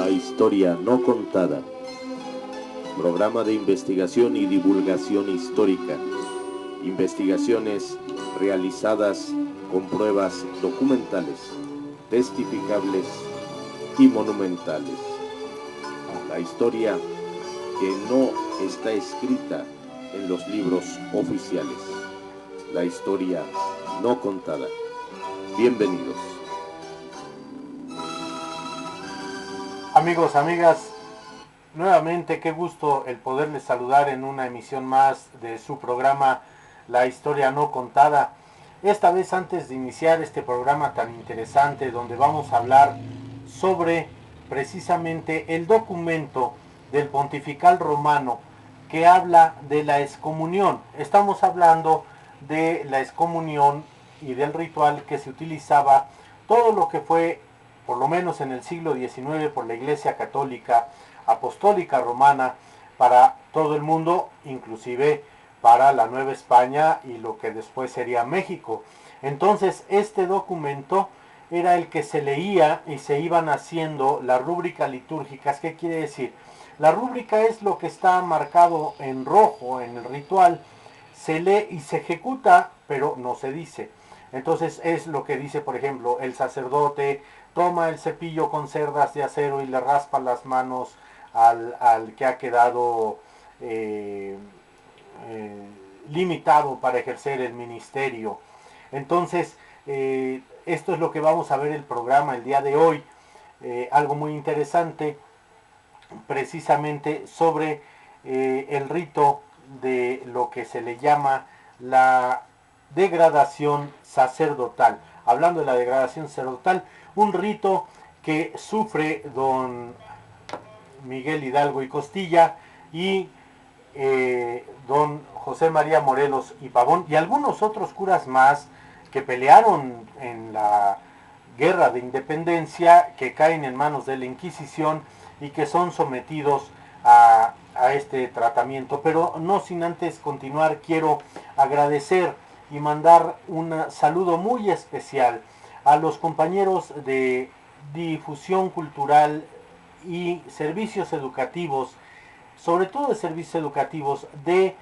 La historia no contada. Programa de investigación y divulgación histórica. Investigaciones realizadas con pruebas documentales, testificables y monumentales. La historia que no está escrita en los libros oficiales. La historia no contada. Bienvenidos. Amigos, amigas, nuevamente qué gusto el poderles saludar en una emisión más de su programa La Historia No Contada. Esta vez, antes de iniciar este programa tan interesante donde vamos a hablar sobre precisamente el documento del Pontifical Romano que habla de la excomunión. Estamos hablando de la excomunión y del ritual que se utilizaba todo lo que fue, por lo menos en el siglo XIX, por la Iglesia Católica Apostólica Romana para todo el mundo, inclusive para la Nueva España y lo que después sería México. Entonces, este documento era el que se leía y se iban haciendo las rúbricas litúrgicas. ¿Qué quiere decir? La rúbrica es lo que está marcado en rojo en el ritual, se lee y se ejecuta, pero no se dice. Entonces es lo que dice, por ejemplo, el sacerdote toma el cepillo con cerdas de acero y le raspa las manos al que ha quedado limitado para ejercer el ministerio. Entonces, esto es lo que vamos a ver el programa el día de hoy. Algo muy interesante, precisamente sobre el rito de lo que se le llama la degradación sacerdotal. Hablando de la degradación sacerdotal, un rito que sufre don Miguel Hidalgo y Costilla y don José María Morelos y Pavón y algunos otros curas más que pelearon en la guerra de independencia, que caen en manos de la Inquisición y que son sometidos a este tratamiento. Pero no sin antes continuar, quiero agradecer y mandar un saludo muy especial a los compañeros de difusión cultural y servicios educativos, sobre todo de servicios educativos de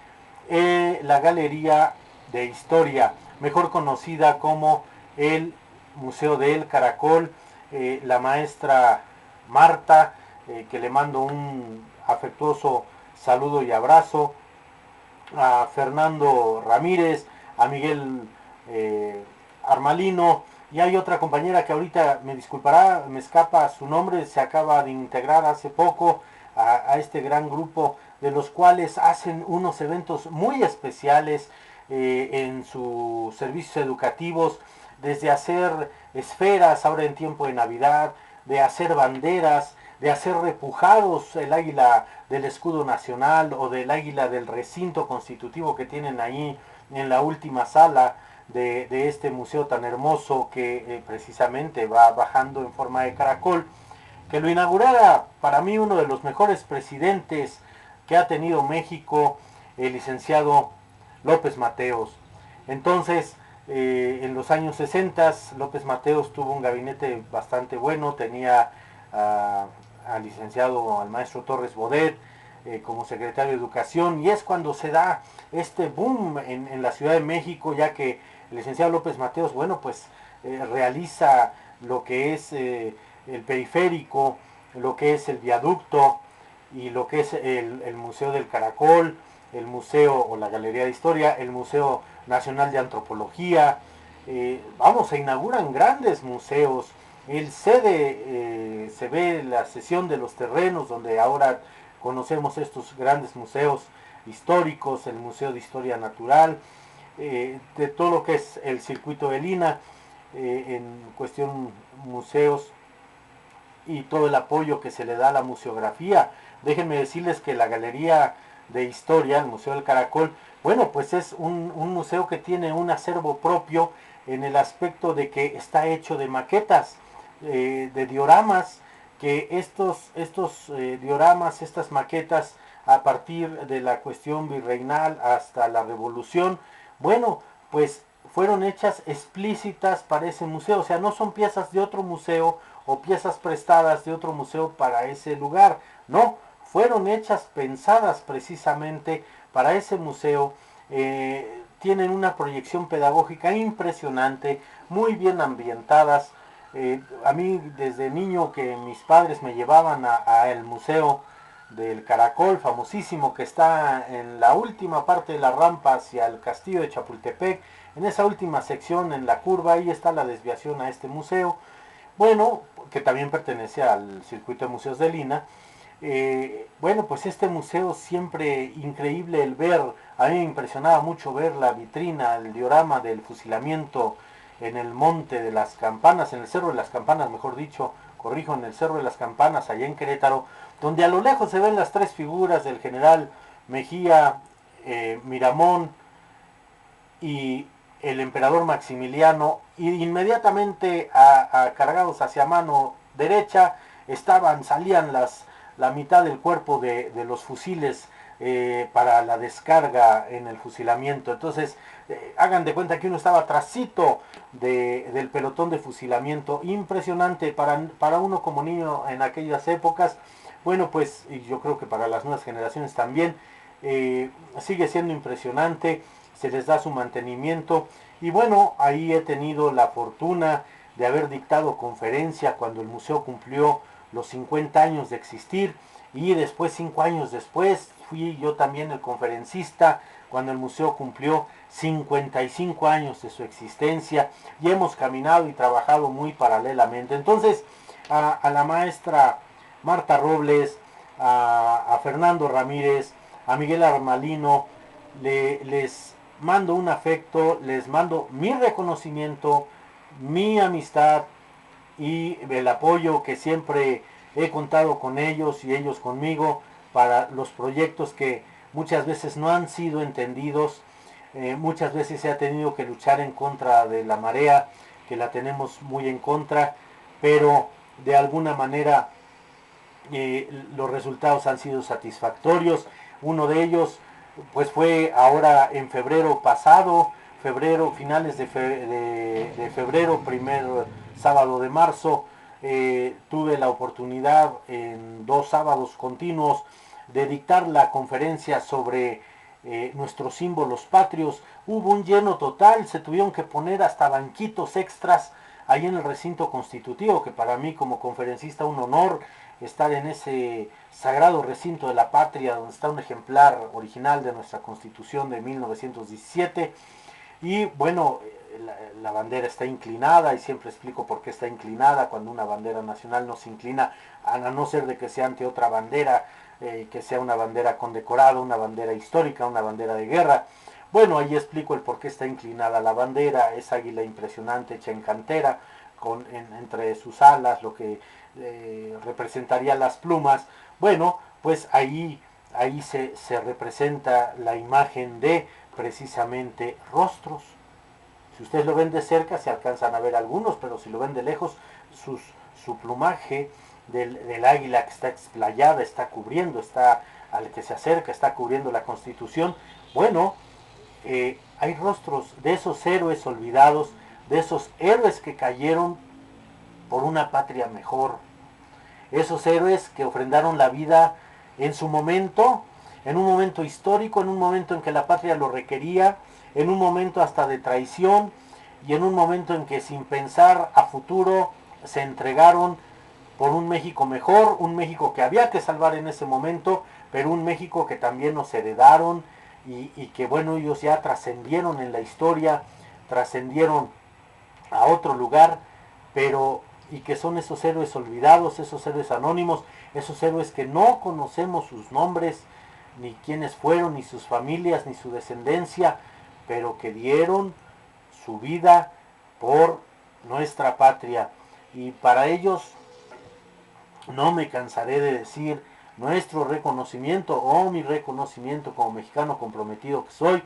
la Galería de Historia, mejor conocida como el Museo del Caracol, la maestra Marta, que le mando un afectuoso saludo y abrazo, a Fernando Ramírez, a Miguel Armalino, y hay otra compañera que ahorita me disculpará, me escapa su nombre, se acaba de integrar hace poco a este gran grupo, de los cuales hacen unos eventos muy especiales en sus servicios educativos, desde hacer esferas ahora en tiempo de Navidad, de hacer banderas, de hacer repujados el águila del escudo nacional o del águila del recinto constitutivo que tienen ahí en la última sala de este museo tan hermoso que precisamente va bajando en forma de caracol, que lo inaugurara para mí uno de los mejores presidentes que ha tenido México, el licenciado López Mateos. Entonces, en los años 60, López Mateos tuvo un gabinete bastante bueno, tenía al licenciado, al maestro Torres Bodet, como secretario de Educación, y es cuando se da este boom en la Ciudad de México, ya que el licenciado López Mateos, bueno, pues realiza lo que es el periférico, lo que es el viaducto y lo que es el Museo del Caracol, el Museo o la Galería de Historia, el Museo Nacional de Antropología. Se inauguran grandes museos. El sede, se ve la sesión de los terrenos, donde ahora conocemos estos grandes museos históricos, el Museo de Historia Natural, de todo lo que es el circuito de Lina, en cuestión museos y todo el apoyo que se le da a la museografía. Déjenme decirles que la Galería de Historia, el Museo del Caracol, bueno, pues es un museo que tiene un acervo propio en el aspecto de que está hecho de maquetas, de dioramas, que estos dioramas, estas maquetas, a partir de la cuestión virreinal hasta la Revolución, bueno, pues fueron hechas explícitas para ese museo, o sea, no son piezas de otro museo o piezas prestadas de otro museo para ese lugar. No, fueron hechas, pensadas precisamente para ese museo. Tienen una proyección pedagógica impresionante, muy bien ambientadas. A mí desde niño que mis padres me llevaban a el museo del Caracol, famosísimo, que está en la última parte de la rampa hacia el castillo de Chapultepec, en esa última sección, en la curva, ahí está la desviación a este museo, bueno, que también pertenece al circuito de museos de Lina. Bueno, pues este museo siempre increíble el ver, a mí me impresionaba mucho ver la vitrina, el diorama del fusilamiento en el monte de las campanas, en el cerro de las campanas, mejor dicho, corrijo, en el cerro de las campanas, allá en Querétaro, donde a lo lejos se ven las tres figuras del general Mejía, Miramón y el emperador Maximiliano, y inmediatamente cargados hacia mano derecha salían la mitad del cuerpo de los fusiles para la descarga en el fusilamiento. Entonces, hagan de cuenta que uno estaba trasito del pelotón de fusilamiento. Impresionante para uno como niño en aquellas épocas. Bueno, pues y yo creo que para las nuevas generaciones también sigue siendo impresionante. Se les da su mantenimiento. Y bueno, ahí he tenido la fortuna de haber dictado conferencia cuando el museo cumplió los 50 años de existir, y después, 5 años después, fui yo también el conferencista cuando el museo cumplió 55 años de su existencia, y hemos caminado y trabajado muy paralelamente. Entonces, a la maestra Marta Robles, a Fernando Ramírez, a Miguel Armalino, les mando un afecto, les mando mi reconocimiento, mi amistad y el apoyo que siempre he contado con ellos y ellos conmigo para los proyectos que muchas veces no han sido entendidos. Muchas veces se ha tenido que luchar en contra de la marea, que la tenemos muy en contra, pero de alguna manera los resultados han sido satisfactorios. Uno de ellos pues fue ahora en febrero pasado, finales de febrero, primer sábado de marzo, tuve la oportunidad en 2 sábados continuos de dictar la conferencia sobre nuestros símbolos patrios. Hubo un lleno total, se tuvieron que poner hasta banquitos extras ahí en el recinto constitutivo, que para mí como conferencista un honor estar en ese sagrado recinto de la patria, donde está un ejemplar original de nuestra Constitución de 1917. Y bueno, la bandera está inclinada, y siempre explico por qué está inclinada cuando una bandera nacional no se inclina, a no ser de que sea ante otra bandera, que sea una bandera condecorada, una bandera histórica, una bandera de guerra. Bueno, ahí explico el por qué está inclinada la bandera. Es águila impresionante hecha en cantera, entre sus alas, lo que representaría las plumas. Bueno, pues ahí se representa la imagen de precisamente rostros. Si ustedes lo ven de cerca se alcanzan a ver algunos, pero si lo ven de lejos, su plumaje del águila que está explayada, está cubriendo, al que se acerca, está cubriendo la Constitución. Bueno, hay rostros de esos héroes olvidados, de esos héroes que cayeron por una patria mejor, esos héroes que ofrendaron la vida en su momento, en un momento histórico, en un momento en que la patria lo requería, en un momento hasta de traición, y en un momento en que sin pensar a futuro se entregaron por un México mejor, un México que había que salvar en ese momento, pero un México que también nos heredaron, y que bueno, ellos ya trascendieron en la historia, trascendieron a otro lugar, pero y que son esos héroes olvidados, esos héroes anónimos, esos héroes que no conocemos sus nombres, ni quiénes fueron, ni sus familias, ni su descendencia, pero que dieron su vida por nuestra patria. Y para ellos no me cansaré de decir nuestro reconocimiento, o mi reconocimiento como mexicano comprometido que soy,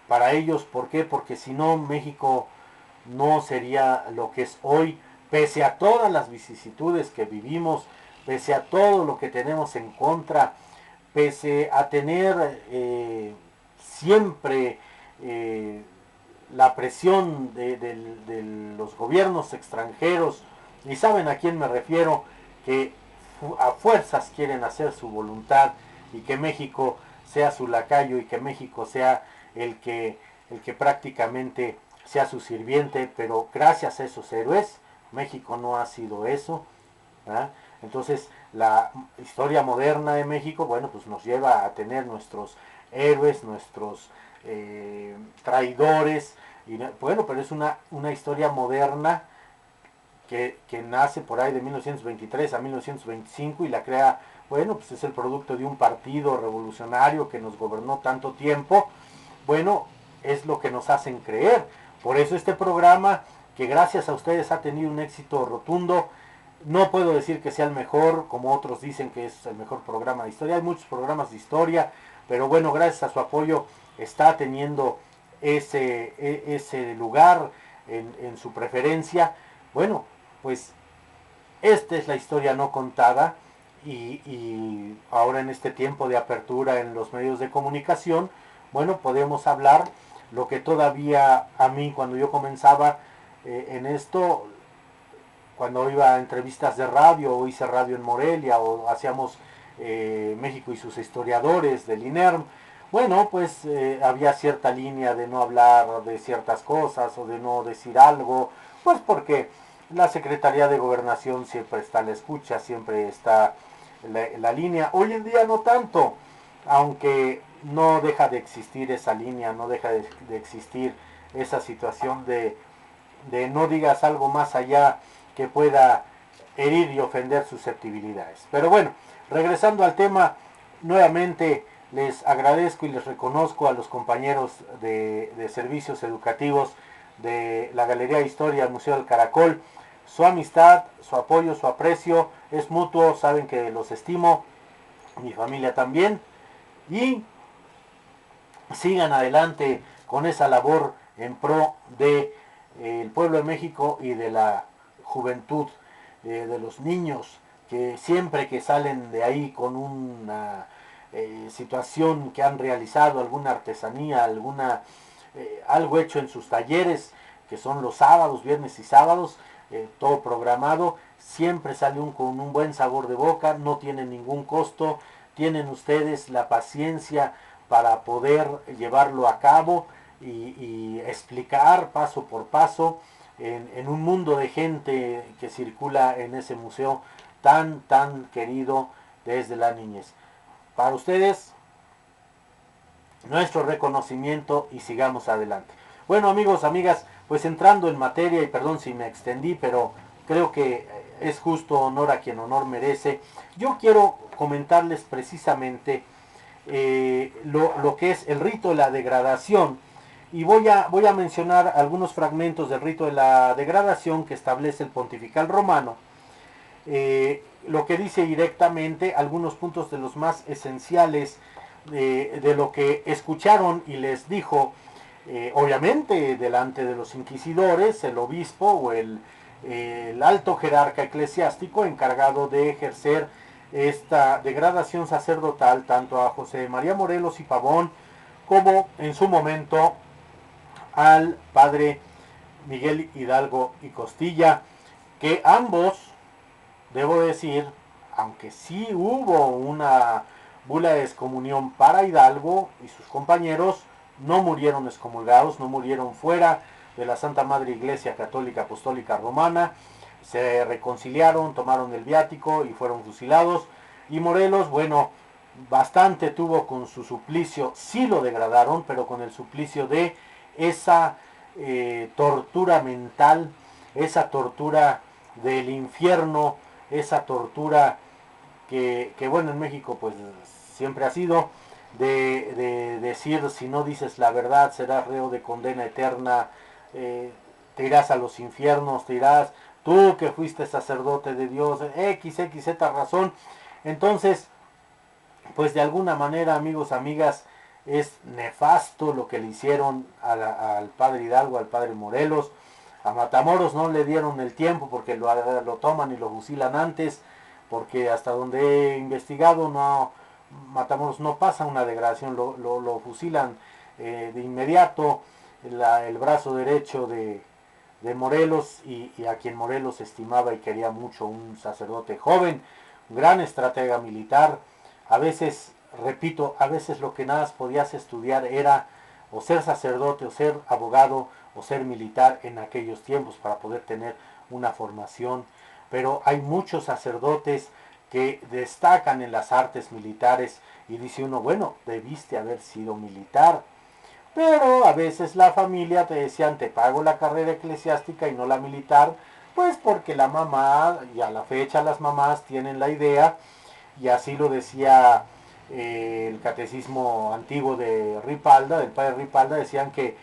para ellos. ¿Por qué? Porque si no, México no sería lo que es hoy, pese a todas las vicisitudes que vivimos, pese a todo lo que tenemos en contra, pese a tener siempre la presión de los gobiernos extranjeros y saben a quién me refiero, que a fuerzas quieren hacer su voluntad y que México sea su lacayo y que México sea el que prácticamente sea su sirviente, pero gracias a esos héroes, México no ha sido eso. ¿Ah? Entonces, la historia moderna de México, bueno, pues nos lleva a tener nuestros héroes, nuestros traidores, y bueno, pero es una historia moderna que nace por ahí de 1923 a 1925 y la crea, bueno, pues es el producto de un partido revolucionario que nos gobernó tanto tiempo. Bueno, es lo que nos hacen creer. Por eso este programa, que gracias a ustedes ha tenido un éxito rotundo, no puedo decir que sea el mejor, como otros dicen que es el mejor programa de historia. Hay muchos programas de historia, pero bueno, gracias a su apoyo está teniendo ese lugar en su preferencia. Bueno, pues esta es la historia no contada y ahora en este tiempo de apertura en los medios de comunicación, bueno, podemos hablar lo que todavía a mí cuando yo comenzaba en esto, cuando iba a entrevistas de radio o hice radio en Morelia o hacíamos México y sus historiadores del INERM, bueno, pues había cierta línea de no hablar de ciertas cosas o de no decir algo, pues porque la Secretaría de Gobernación siempre está a la escucha, siempre está la línea. Hoy en día no tanto, aunque no deja de existir esa línea, no deja de existir esa situación de no digas algo más allá que pueda herir y ofender susceptibilidades. Pero bueno, regresando al tema, nuevamente les agradezco y les reconozco a los compañeros de servicios educativos de la Galería de Historia del Museo del Caracol. Su amistad, su apoyo, su aprecio es mutuo, saben que los estimo, mi familia también, y sigan adelante con esa labor en pro de el pueblo de México y de la juventud, de los niños que siempre que salen de ahí con una situación que han realizado, alguna artesanía, algo hecho en sus talleres, que son los sábados, viernes y sábados, todo programado, siempre sale con un buen sabor de boca, no tiene ningún costo, tienen ustedes la paciencia para poder llevarlo a cabo y explicar paso por paso en un mundo de gente que circula en ese museo tan querido desde la niñez. Para ustedes, nuestro reconocimiento y sigamos adelante. Bueno, amigos, amigas, pues entrando en materia, y perdón si me extendí, pero creo que es justo honor a quien honor merece. Yo quiero comentarles precisamente lo que es el rito de la degradación, y voy a mencionar algunos fragmentos del rito de la degradación que establece el Pontifical Romano, lo que dice directamente algunos puntos de los más esenciales de lo que escucharon y les dijo, obviamente delante de los inquisidores, el obispo o el alto jerarca eclesiástico encargado de ejercer esta degradación sacerdotal tanto a José María Morelos y Pavón como en su momento al padre Miguel Hidalgo y Costilla, que ambos, debo decir, aunque sí hubo una bula de excomunión para Hidalgo y sus compañeros, no murieron excomulgados, no murieron fuera de la Santa Madre Iglesia Católica Apostólica Romana, se reconciliaron, tomaron el viático y fueron fusilados. Y Morelos, bueno, bastante tuvo con su suplicio, sí lo degradaron, pero con el suplicio de esa tortura mental, esa tortura del infierno, esa tortura que bueno, en México pues siempre ha sido, de decir si no dices la verdad serás reo de condena eterna, te irás a los infiernos, te irás, tú que fuiste sacerdote de Dios, XXZ razón. Entonces, pues de alguna manera, amigos, amigas, es nefasto lo que le hicieron al padre Hidalgo, al padre Morelos. A Matamoros no le dieron el tiempo porque lo toman y lo fusilan antes, porque hasta donde he investigado, no, Matamoros no pasa una degradación, lo fusilan de inmediato. El brazo derecho de Morelos y a quien Morelos estimaba y quería mucho, un sacerdote joven, un gran estratega militar. A veces, repito, a veces lo que nada podías estudiar era o ser sacerdote o ser abogado o ser militar en aquellos tiempos para poder tener una formación. Pero hay muchos sacerdotes que destacan en las artes militares y dice uno, bueno, debiste haber sido militar. Pero a veces la familia te decían, te pago la carrera eclesiástica y no la militar, pues porque la mamá, y a la fecha las mamás tienen la idea, y así lo decía el catecismo antiguo de Ripalda, del padre Ripalda, decían que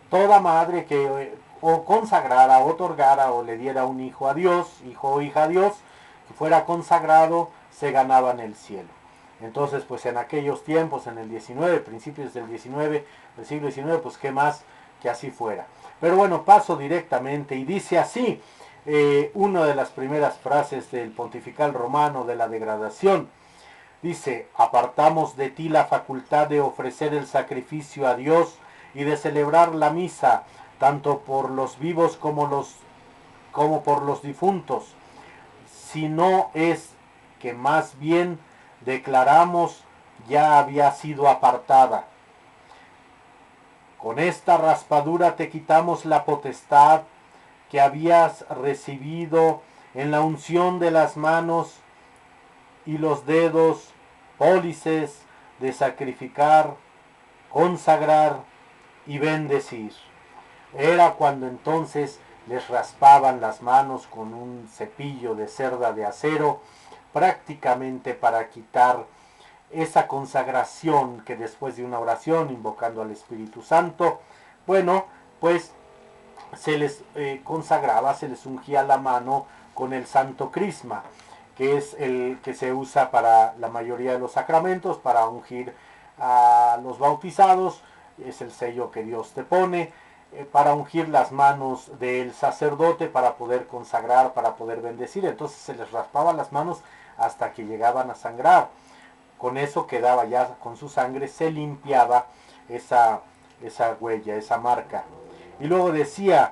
toda madre que o consagrara, otorgara o le diera un hijo a Dios, hijo o hija a Dios, que fuera consagrado, se ganaban el cielo. Entonces, pues en aquellos tiempos, en el 19, principios del 19, del siglo XIX, pues qué más que así fuera. Pero bueno, paso directamente y dice así, una de las primeras frases del pontifical romano de la degradación. Dice, apartamos de ti la facultad de ofrecer el sacrificio a Dios y de celebrar la misa, tanto por los vivos como por los difuntos, si no es que más bien declaramos ya había sido apartada. Con esta raspadura te quitamos la potestad que habías recibido en la unción de las manos y los dedos pólices de sacrificar, consagrar y bendecir. Era cuando entonces les raspaban las manos con un cepillo de cerda de acero, prácticamente para quitar esa consagración que después de una oración invocando al Espíritu Santo, bueno, pues se les consagraba, se les ungía la mano con el Santo Crisma, que es el que se usa para la mayoría de los sacramentos, para ungir a los bautizados, es el sello que Dios te pone, para ungir las manos del sacerdote, para poder consagrar, para poder bendecir. Entonces se les raspaba las manos hasta que llegaban a sangrar. Con eso quedaba ya, con su sangre se limpiaba esa huella, esa marca. Y luego decía,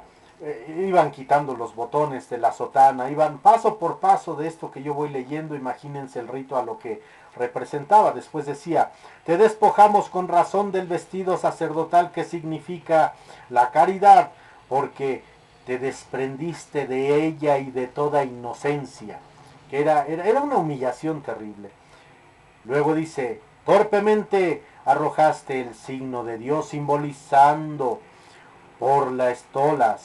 iban quitando los botones de la sotana, iban paso por paso de esto que yo voy leyendo, imagínense el rito a lo que representaba. Después decía, te despojamos con razón del vestido sacerdotal que significa la caridad, porque te desprendiste de ella y de toda inocencia, que era una humillación terrible. Luego dice, torpemente arrojaste el signo de Dios simbolizado por la estola.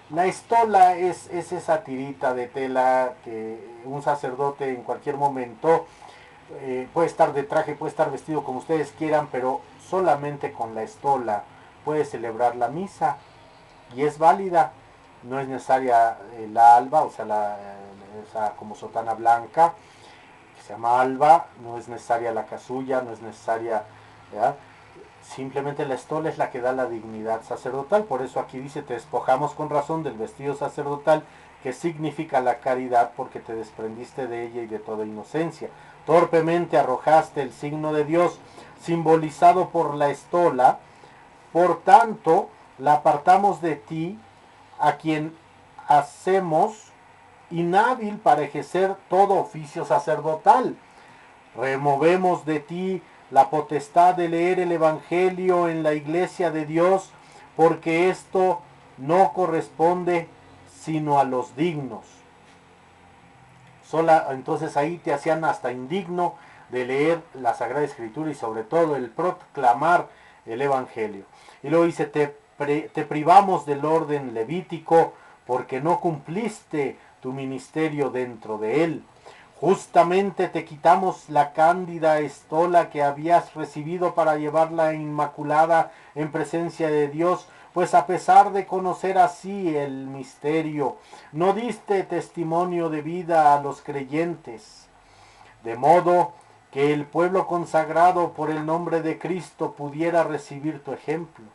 La estola es esa tirita de tela que un sacerdote en cualquier momento puede estar de traje, puede estar vestido como ustedes quieran, pero solamente con la estola puede celebrar la misa y es válida. No es necesaria la alba, o sea, esa como sotana blanca, que se llama alba, no es necesaria la casulla, no es necesaria, ¿verdad? Simplemente la estola es la que da la dignidad sacerdotal. Por eso aquí dice, te despojamos con razón del vestido sacerdotal, que significa la caridad, porque te desprendiste de ella y de toda inocencia. Torpemente arrojaste el signo de Dios, simbolizado por la estola, por tanto, la apartamos de ti, a quien hacemos inhábil para ejercer todo oficio sacerdotal. Removemos de ti la potestad de leer el Evangelio en la iglesia de Dios, porque esto no corresponde sino a los dignos. Entonces ahí te hacían hasta indigno de leer la Sagrada Escritura y sobre todo el proclamar el Evangelio. Y luego dice, te privamos del orden levítico porque no cumpliste tu ministerio dentro de él. Justamente te quitamos la cándida estola que habías recibido para llevarla inmaculada en presencia de Dios, pues a pesar de conocer así el misterio, no diste testimonio de vida a los creyentes, de modo que el pueblo consagrado por el nombre de Cristo pudiera recibir tu ejemplo.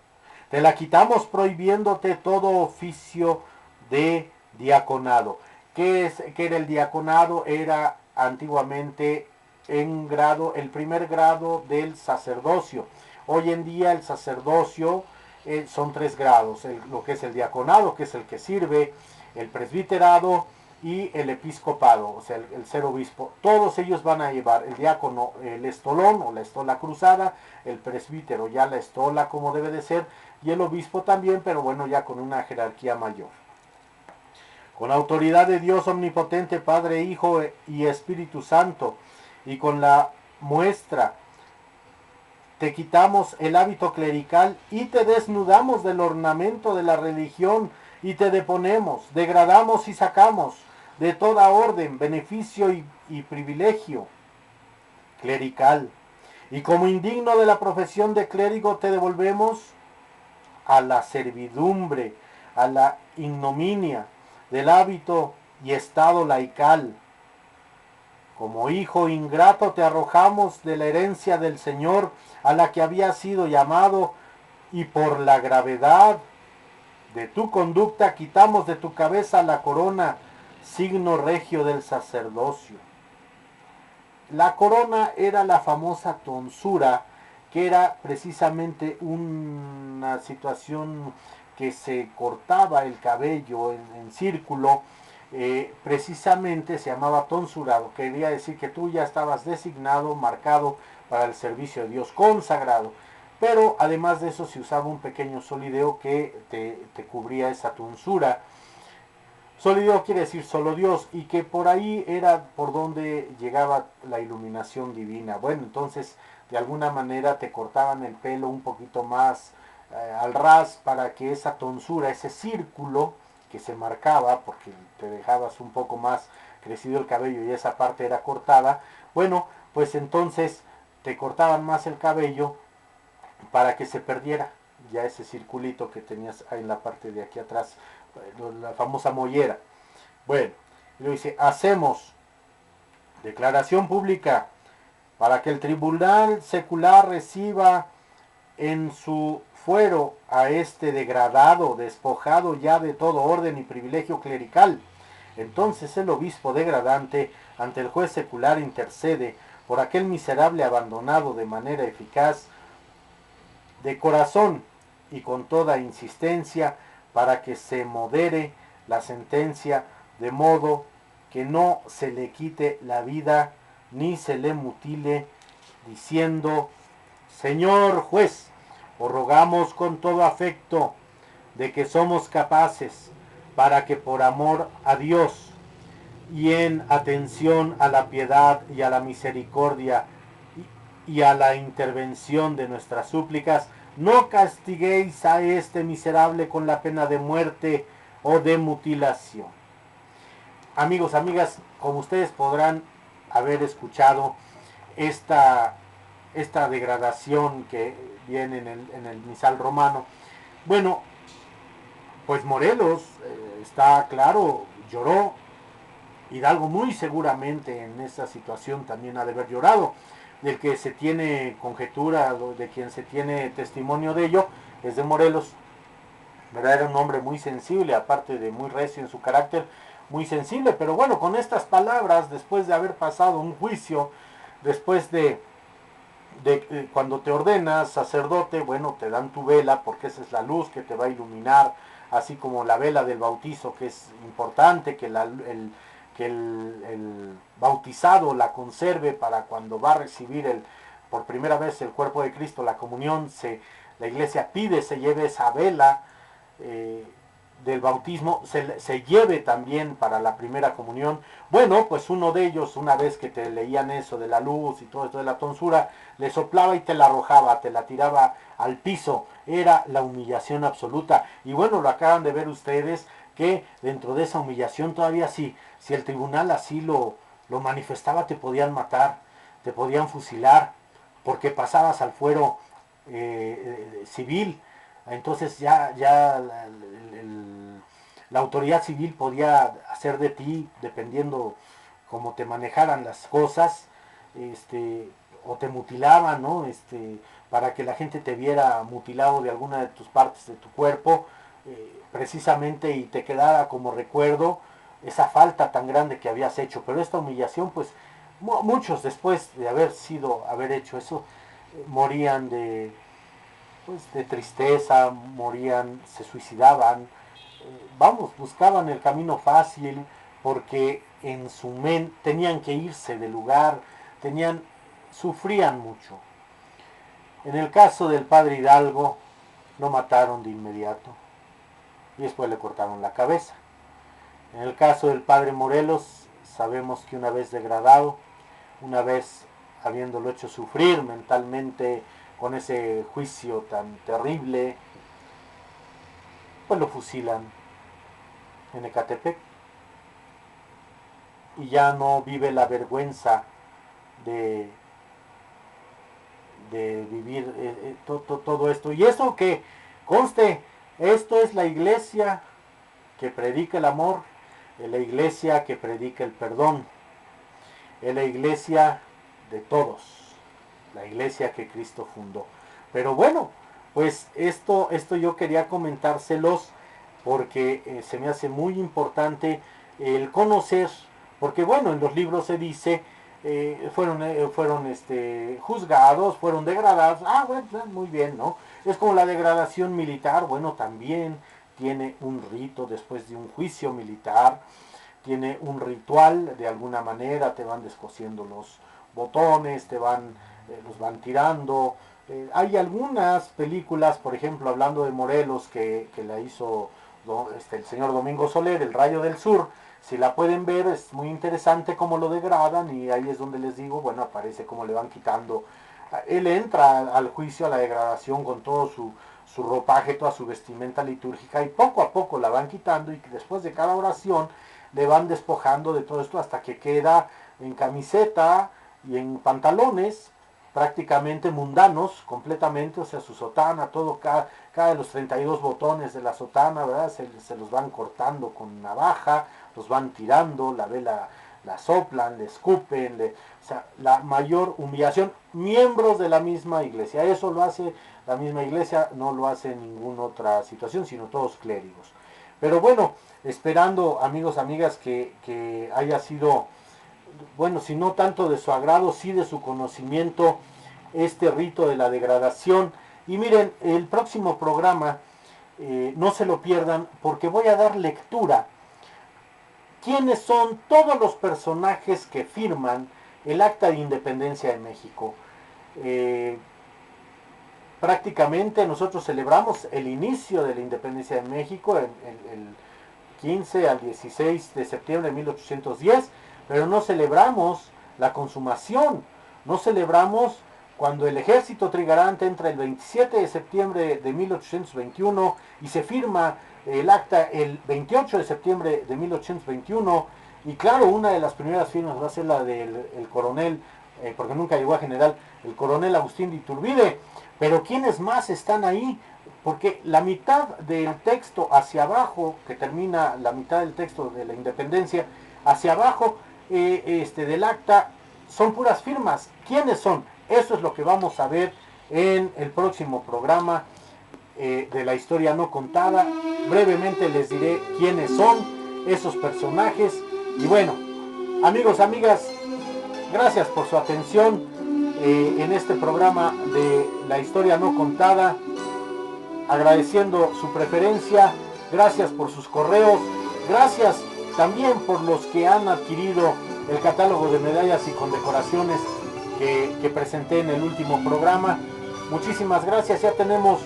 Te la quitamos prohibiéndote todo oficio de diaconado. ¿Qué era el diaconado? Era antiguamente el primer grado del sacerdocio. Hoy en día el sacerdocio son 3 grados, lo que es el diaconado, que es el que sirve, el presbiterado y el episcopado, o sea, el ser obispo. Todos ellos van a llevar el diácono, el estolón o la estola cruzada, el presbítero ya la estola como debe de ser, y el obispo también, pero bueno, ya con una jerarquía mayor. Con la autoridad de Dios omnipotente, Padre, Hijo y Espíritu Santo, y con la muestra, te quitamos el hábito clerical y te desnudamos del ornamento de la religión y te deponemos, degradamos y sacamos de toda orden, beneficio y privilegio clerical. Y como indigno de la profesión de clérigo te devolvemos a la servidumbre, a la ignominia del hábito y estado laical. Como hijo ingrato te arrojamos de la herencia del Señor a la que habías sido llamado, y por la gravedad de tu conducta quitamos de tu cabeza la corona, signo regio del sacerdocio. La corona era la famosa tonsura, que era precisamente una situación que se cortaba el cabello en círculo. Precisamente se llamaba tonsurado, quería decir que tú ya estabas designado, marcado para el servicio de Dios, consagrado. Pero además de eso se usaba un pequeño solideo que te cubría esa tonsura. Solideo quiere decir solo Dios, y que por ahí era por donde llegaba la iluminación divina. Bueno, entonces de alguna manera te cortaban el pelo un poquito más al ras para que esa tonsura, ese círculo que se marcaba, porque te dejabas un poco más crecido el cabello y esa parte era cortada, bueno, pues entonces te cortaban más el cabello para que se perdiera ya ese circulito que tenías ahí en la parte de aquí atrás, la famosa mollera. Bueno, y lo dice, hacemos declaración pública para que el tribunal secular reciba en su fuero a este degradado, despojado ya de todo orden y privilegio clerical. Entonces el obispo degradante ante el juez secular intercede por aquel miserable abandonado de manera eficaz, de corazón y con toda insistencia, para que se modere la sentencia de modo que no se le quite la vida ni se le mutile, diciendo, Señor juez, os rogamos con todo afecto de que somos capaces, para que por amor a Dios y en atención a la piedad y a la misericordia y a la intervención de nuestras súplicas, no castiguéis a este miserable con la pena de muerte o de mutilación. Amigos, amigas, como ustedes podrán haber escuchado, esta degradación que viene en el misal romano, bueno, pues Morelos, está claro, lloró. Hidalgo muy seguramente en esa situación también ha de haber llorado. Del que se tiene conjetura, de quien se tiene testimonio de ello, es de Morelos. ¿Verdad? Era un hombre muy sensible, aparte de muy recio en su carácter, muy sensible. Pero bueno, con estas palabras, después de haber pasado un juicio, después de cuando te ordenas sacerdote, bueno, te dan tu vela, porque esa es la luz que te va a iluminar, así como la vela del bautizo, que es importante que el bautizado la conserve para cuando va a recibir por primera vez el cuerpo de Cristo, la comunión, la iglesia pide se lleve esa vela del bautismo, se lleve también para la primera comunión. Bueno, pues uno de ellos, una vez que te leían eso de la luz y todo esto de la tonsura, le soplaba y te la arrojaba, te la tiraba al piso. Era la humillación absoluta. Y bueno, lo acaban de ver ustedes, que dentro de esa humillación todavía si el tribunal así lo manifestaba, te podían matar, te podían fusilar, porque pasabas al fuero civil. Entonces ya la autoridad civil podía hacer de ti, dependiendo cómo te manejaran las cosas, o te mutilaban, ¿no? Para que la gente te viera mutilado de alguna de tus partes de tu cuerpo, precisamente, y te quedara como recuerdo esa falta tan grande que habías hecho. Pero esta humillación, pues muchos después de haber hecho eso, morían pues de tristeza, morían, se suicidaban, buscaban el camino fácil porque en su mente tenían que irse del lugar, sufrían mucho. En el caso del padre Hidalgo, lo mataron de inmediato y después le cortaron la cabeza. En el caso del padre Morelos, sabemos que una vez degradado, una vez habiéndolo hecho sufrir mentalmente con ese juicio tan terrible, pues lo fusilan en Ecatepec y ya no vive la vergüenza de vivir todo esto. Y eso que conste, esto es la iglesia que predica el amor, es la iglesia que predica el perdón, es la iglesia de todos, la iglesia que Cristo fundó. Pero bueno, pues esto yo quería comentárselos porque se me hace muy importante el conocer, porque bueno, en los libros se dice, fueron juzgados, fueron degradados, bueno, muy bien, ¿no? Es como la degradación militar, bueno, también tiene un rito después de un juicio militar, tiene un ritual, de alguna manera te van descosiendo los botones, los van tirando. Hay algunas películas, por ejemplo, hablando de Morelos, que la hizo el señor Domingo Soler, El Rayo del Sur. Si la pueden ver, es muy interesante cómo lo degradan, y ahí es donde les digo, bueno, aparece cómo le van quitando. Él entra al juicio, a la degradación, con todo su ropaje, toda su vestimenta litúrgica, y poco a poco la van quitando, y después de cada oración le van despojando de todo esto hasta que queda en camiseta y en pantalones prácticamente mundanos, completamente, o sea, su sotana, todo, cada de los 32 botones de la sotana, ¿verdad? Se los van cortando con navaja, los van tirando, la vela la soplan, le escupen, o sea, la mayor humillación. Miembros de la misma iglesia, eso lo hace la misma iglesia, no lo hace en ninguna otra situación, sino todos clérigos. Pero bueno, esperando, amigos, amigas, que haya sido, bueno, si no tanto de su agrado, sí de su conocimiento, este rito de la degradación. Y miren, el próximo programa, no se lo pierdan, porque voy a dar lectura quiénes son todos los personajes que firman el Acta de Independencia de México. Prácticamente nosotros celebramos el inicio de la independencia de México el 15 al 16 de septiembre de 1810, pero no celebramos la consumación, no celebramos cuando el ejército trigarante entra el 27 de septiembre de 1821 y se firma el acta el 28 de septiembre de 1821, y claro, una de las primeras firmas va a ser la del coronel, porque nunca llegó a general, el coronel Agustín de Iturbide. Pero ¿quiénes más están ahí? Porque la mitad del texto hacia abajo, que termina la mitad del texto de la independencia, hacia abajo del acta, son puras firmas. ¿Quiénes son? Eso es lo que vamos a ver en el próximo programa de la historia no contada. Brevemente les diré quiénes son esos personajes. Y bueno, amigos, amigas, gracias por su atención en este programa de la historia no contada, agradeciendo su preferencia, gracias por sus correos, gracias también por los que han adquirido el catálogo de medallas y condecoraciones que presenté en el último programa. Muchísimas gracias, ya tenemos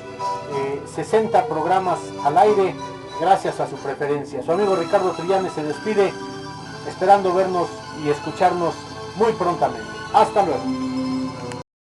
60 programas al aire, gracias a su preferencia. Su amigo Ricardo Trillanes se despide, esperando vernos y escucharnos muy prontamente. Hasta luego.